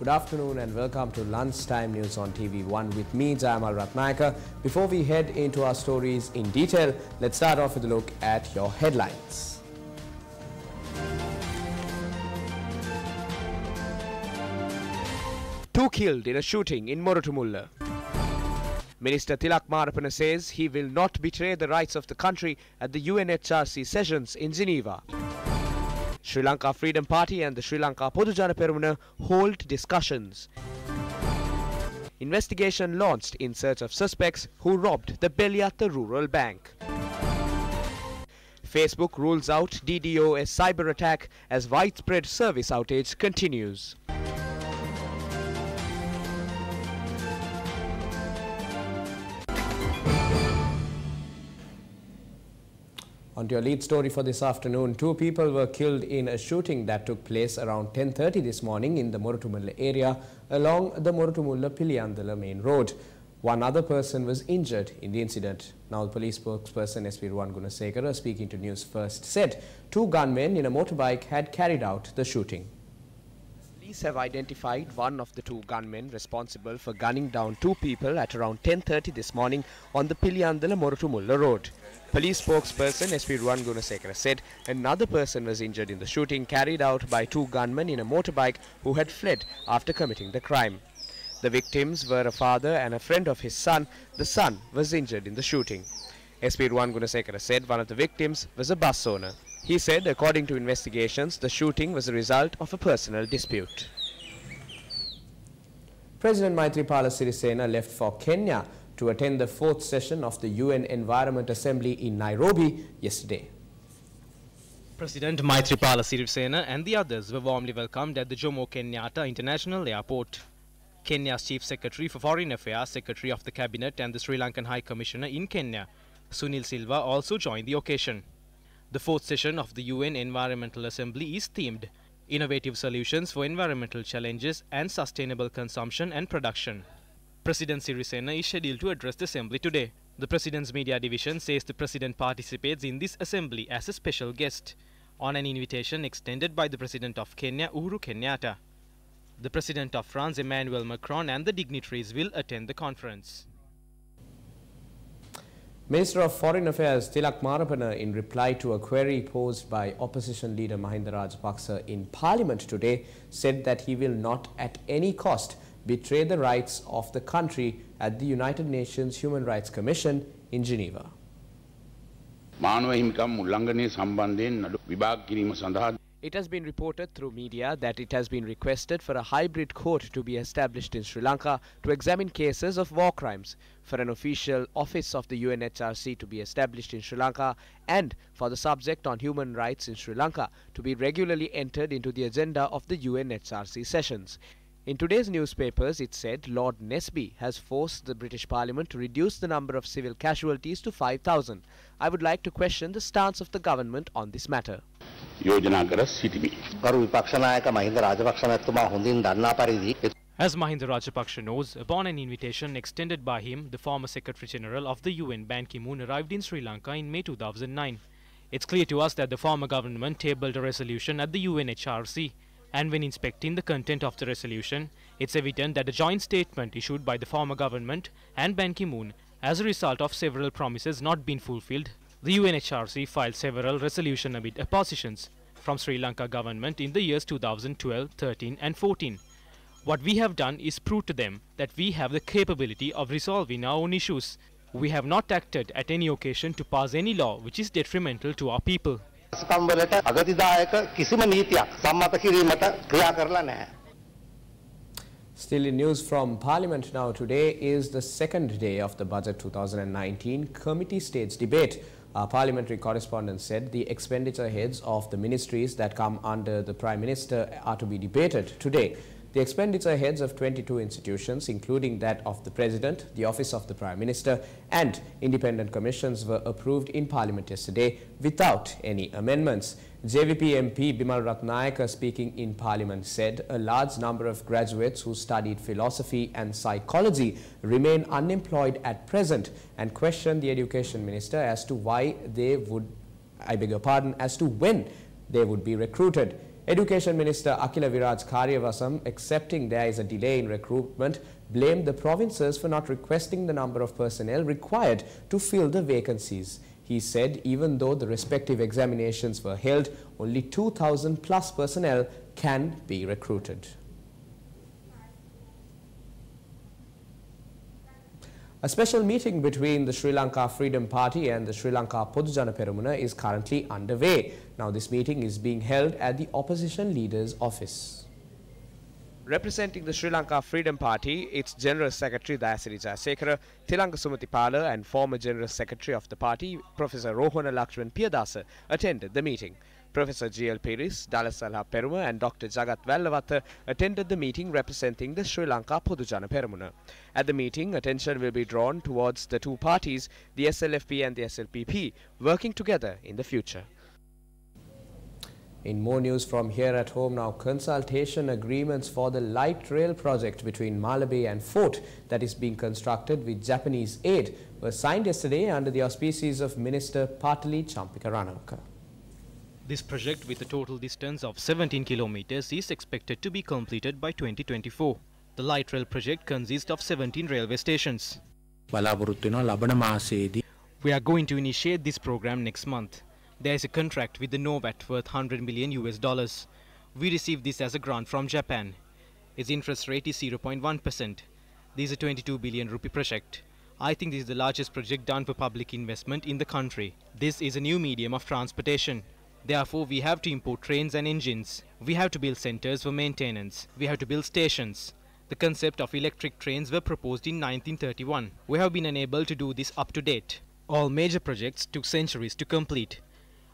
Good afternoon and welcome to Lunchtime News on TV1 with me, Jayamal Ratnayaka. Before we head into our stories in detail, let's start off with a look at your headlines. Two killed in a shooting in Moratumulla. Minister Tilak Marapana says he will not betray the rights of the country at the UNHRC sessions in Geneva. Sri Lanka Freedom Party and the Sri Lanka Podujana Perumuna hold discussions. Investigation launched in search of suspects who robbed the Beliata Rural Bank. Facebook rules out DDoS cyber attack as widespread service outage continues. On to your lead story for this afternoon. Two people were killed in a shooting that took place around 10:30 this morning in the Moratumulla area along the Moratumulla-Piliyandala main road. One other person was injured in the incident. Now the police spokesperson SP Ruwan Gunasekara, speaking to News First, said two gunmen in a motorbike had carried out the shooting. Police have identified one of the two gunmen responsible for gunning down two people at around 10:30 this morning on the Piliyandala-Moratumulla road. Police spokesperson SP Ruwan Gunasekara said another person was injured in the shooting carried out by two gunmen in a motorbike who had fled after committing the crime. The victims were a father and a friend of his son. The son was injured in the shooting. SP Ruwan Gunasekara said one of the victims was a bus owner. He said according to investigations, the shooting was a result of a personal dispute. President Maithripala Sirisena left for Kenya to attend the fourth session of the UN Environment Assembly in Nairobi yesterday. President Maithripala Sirisena and the others were warmly welcomed at the Jomo Kenyatta International Airport. Kenya's Chief Secretary for Foreign Affairs, Secretary of the Cabinet and the Sri Lankan High Commissioner in Kenya, Sunil Silva, also joined the occasion. The fourth session of the UN Environmental Assembly is themed Innovative Solutions for Environmental Challenges and Sustainable Consumption and Production. President Sirisena is scheduled to address the assembly today. The President's media division says the President participates in this assembly as a special guest on an invitation extended by the President of Kenya, Uhuru Kenyatta. The President of France, Emmanuel Macron, and the dignitaries will attend the conference. Minister of Foreign Affairs Tilak Marapana, in reply to a query posed by opposition leader Mahinda Rajapaksa in Parliament today, said that he will not at any cost betray the rights of the country at the United Nations Human Rights Commission in Geneva. It has been reported through media that it has been requested for a hybrid court to be established in Sri Lanka to examine cases of war crimes, for an official office of the UNHRC to be established in Sri Lanka, and for the subject on human rights in Sri Lanka to be regularly entered into the agenda of the UNHRC sessions. In today's newspapers, it said Lord Nesby has forced the British Parliament to reduce the number of civil casualties to 5,000. I would like to question the stance of the government on this matter. As Mahinda Rajapaksa knows, upon an invitation extended by him, the former Secretary General of the UN, Ban Ki-moon, arrived in Sri Lanka in May 2009. It's clear to us that the former government tabled a resolution at the UNHRC. And when inspecting the content of the resolution, it's evident that a joint statement issued by the former government and Ban Ki-moon, as a result of several promises not being fulfilled, the UNHRC filed several resolutions amid oppositions from Sri Lanka government in the years 2012, 13 and 14. What we have done is prove to them that we have the capability of resolving our own issues. We have not acted at any occasion to pass any law which is detrimental to our people. Still in news from Parliament now, today is the second day of the Budget 2019 committee stage debate. Our parliamentary correspondent said the expenditure heads of the ministries that come under the Prime Minister are to be debated today. The expenditure heads of 22 institutions, including that of the President, the Office of the Prime Minister and independent commissions, were approved in Parliament yesterday without any amendments. JVP MP Bimal Ratnayaka, speaking in Parliament, said a large number of graduates who studied philosophy and psychology remain unemployed at present and questioned the Education Minister as to why they would, as to when they would be recruited. Education Minister Akila Viraj Karyavasam, accepting there is a delay in recruitment, blamed the provinces for not requesting the number of personnel required to fill the vacancies. He said even though the respective examinations were held, only 2,000 plus personnel can be recruited. A special meeting between the Sri Lanka Freedom Party and the Sri Lanka Podujana Peramuna is currently underway. Now this meeting is being held at the opposition leader's office. Representing the Sri Lanka Freedom Party, its General Secretary Dayasiri Jayasekara, Tilanga Sumatipala and former General Secretary of the party, Professor Rohana Lakshman Piyadasa, attended the meeting. Professor G.L. Piris, Dalasalha Peruma and Dr. Jagat Vallavatta attended the meeting representing the Sri Lanka Podujana Peramuna. At the meeting, attention will be drawn towards the two parties, the SLFP and the SLPP, working together in the future. In more news from here at home now, consultation agreements for the light rail project between Malabe and Fort that is being constructed with Japanese aid were signed yesterday under the auspices of Minister Patali Champikaranaka. This project, with a total distance of 17 kilometers, is expected to be completed by 2024. The light rail project consists of 17 railway stations. We are going to initiate this program next month. There is a contract with the NOVAT worth $100 million. We received this as a grant from Japan. Its interest rate is 0.1%. This is a 22 billion rupee project. I think this is the largest project done for public investment in the country. This is a new medium of transportation. Therefore, we have to import trains and engines. We have to build centers for maintenance. We have to build stations. The concept of electric trains were proposed in 1931. We have been unable to do this up to date. All major projects took centuries to complete.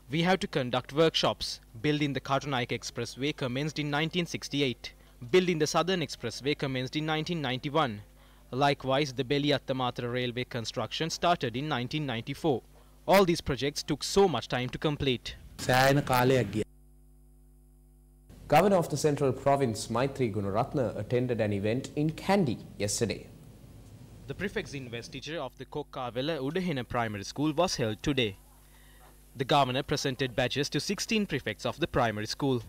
We have to conduct workshops. Building the Kartunayaka Expressway commenced in 1968. Building the Southern Expressway commenced in 1991. Likewise, the Beliatta-Matara Railway construction started in 1994. All these projects took so much time to complete. Governor of the Central Province Maitri Gunaratne attended an event in Kandy yesterday. The prefect's investiture of the Kokkavela Udahena Primary School was held today. The governor presented badges to 16 prefects of the primary school.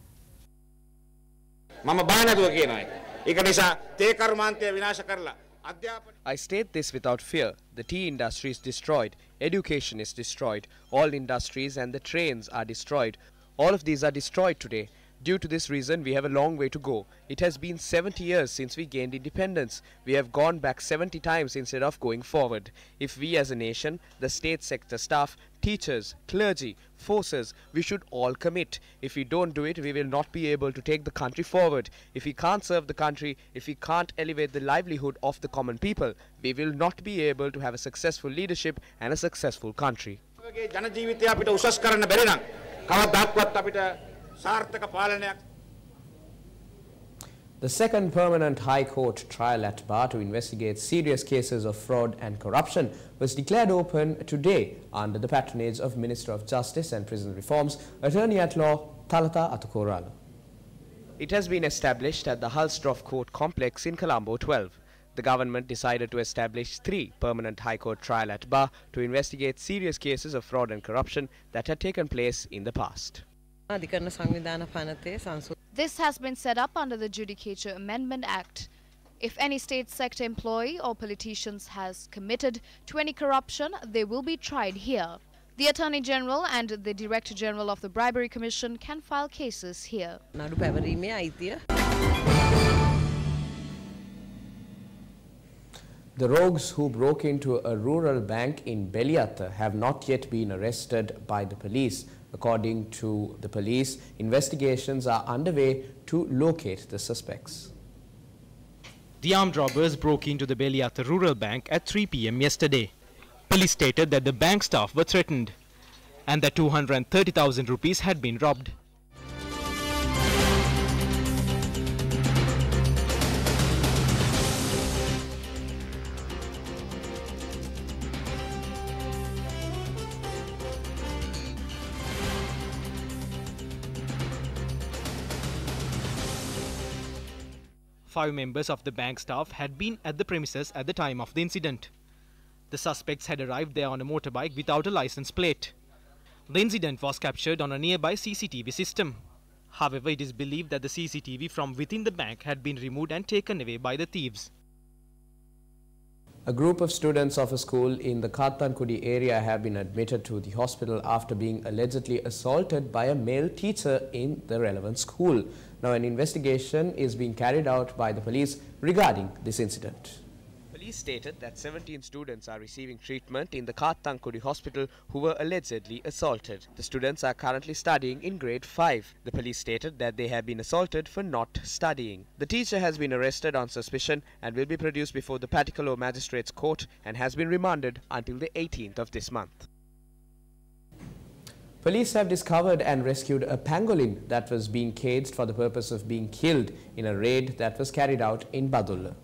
I state this without fear. The tea industry is destroyed, education is destroyed, all industries and the trains are destroyed. All of these are destroyed today. Due to this reason, we have a long way to go. It has been 70 years since we gained independence. We have gone back 70 times instead of going forward. If we as a nation, the state sector staff, teachers, clergy, forces, we should all commit. If we don't do it, we will not be able to take the country forward. If we can't serve the country, if we can't elevate the livelihood of the common people, we will not be able to have a successful leadership and a successful country. The second permanent High Court trial at bar to investigate serious cases of fraud and corruption was declared open today under the patronage of Minister of Justice and Prison Reforms, Attorney at Law Thalata Atukorala. It has been established at the Hulsdorf Court Complex in Colombo 12. The government decided to establish 3 permanent High Court trial at bar to investigate serious cases of fraud and corruption that had taken place in the past. This has been set up under the Judicature Amendment Act. If any state sector employee or politicians has committed to any corruption, they will be tried here. The Attorney General and the Director General of the Bribery Commission can file cases here. The rogues who broke into a rural bank in Beliatta have not yet been arrested by the police. According to the police, investigations are underway to locate the suspects. The armed robbers broke into the Beliatta Rural Bank at 3 p.m. yesterday. Police stated that the bank staff were threatened and that 230,000 rupees had been robbed. Five members of the bank staff had been at the premises at the time of the incident. The suspects had arrived there on a motorbike without a license plate. The incident was captured on a nearby CCTV system. However, it is believed that the CCTV from within the bank had been removed and taken away by the thieves. A group of students of a school in the Kathankudi area have been admitted to the hospital after being allegedly assaulted by a male teacher in the relevant school. Now, an investigation is being carried out by the police regarding this incident. Police stated that 17 students are receiving treatment in the Kathankudi hospital who were allegedly assaulted. The students are currently studying in grade 5. The police stated that they have been assaulted for not studying. The teacher has been arrested on suspicion and will be produced before the Pattikaloe Magistrates Court and has been remanded until the 18th of this month. Police have discovered and rescued a pangolin that was being caged for the purpose of being killed in a raid that was carried out in Badulla.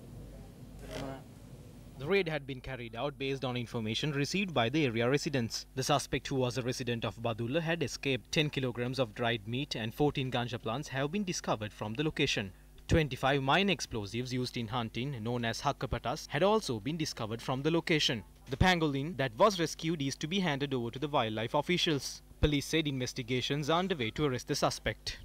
The raid had been carried out based on information received by the area residents. The suspect, who was a resident of Badulla, had escaped. 10 kilograms of dried meat and 14 ganja plants have been discovered from the location. 25 mine explosives used in hunting, known as hakkapatas, had also been discovered from the location. The pangolin that was rescued is to be handed over to the wildlife officials. Police said investigations are underway to arrest the suspect.